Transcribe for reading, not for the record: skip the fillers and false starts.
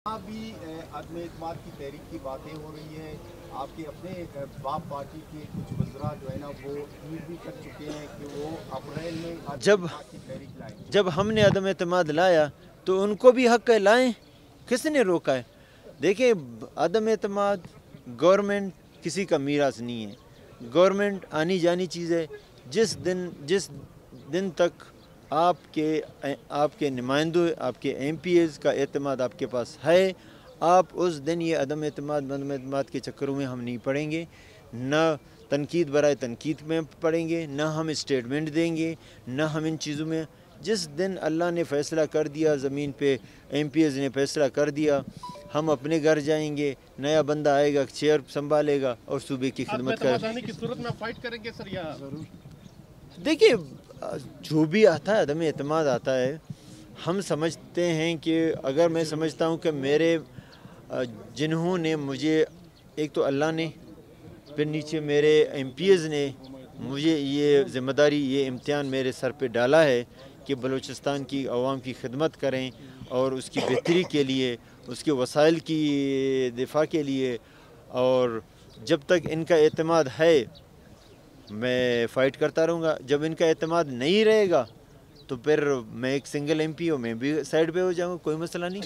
भी अदम एतमाद की तहरीक की बातें हो रही है। आपके अपने बाप पार्टी के कुछ वज़रा जो है ना वो ट्वीट भी कर चुके हैं कि वो अप्रैल में अदम जब एतमाद की तहरीक लाएंगे। जब हमने अदम एतमाद लाया तो उनको भी हक़ है, लाएं, किसने रोका है? देखिए, अदम एतमाद गवर्नमेंट किसी का मीरास नहीं है, गवर्नमेंट आनी जानी चीज़ है। जिस दिन तक आपके नुमाइंदों, आपके MPs का एतमाद आपके पास है, आप उस दिन ये अदम एतमाद के चक्करों में हम नहीं पड़ेंगे, न तनकीद बराए तनकीद में पड़ेंगे, न हम स्टेटमेंट देंगे, न हम इन चीज़ों में। जिस दिन अल्लाह ने फ़ैसला कर दिया, ज़मीन पे MPs ने फ़ैसला कर दिया, हम अपने घर जाएंगे, नया बंदा आएगा, चेयर संभालेगा और सूबे की खिदमत कर। की सूरत में फाइट करेंगे सर या जरूर? देखिए, जो भी आता है अदम एतमाद आता है, हम समझते हैं कि अगर मैं समझता हूँ कि मेरे जिन्होंने मुझे, एक तो अल्लाह ने, फिर नीचे मेरे MPs ने मुझे ये ज़िम्मेदारी, ये इम्तिहान मेरे सर पे डाला है कि बलूचिस्तान की आवाम की खिदमत करें और उसकी बेहतरी के लिए, उसके वसाइल की दिफा के लिए। और जब तक इनका एतमाद है मैं फ़ाइट करता रहूँगा। जब इनका एतमाद नहीं रहेगा तो फिर मैं एक सिंगल MP हूँ, मैं भी साइड पे हो जाऊँगा, कोई मसला नहीं।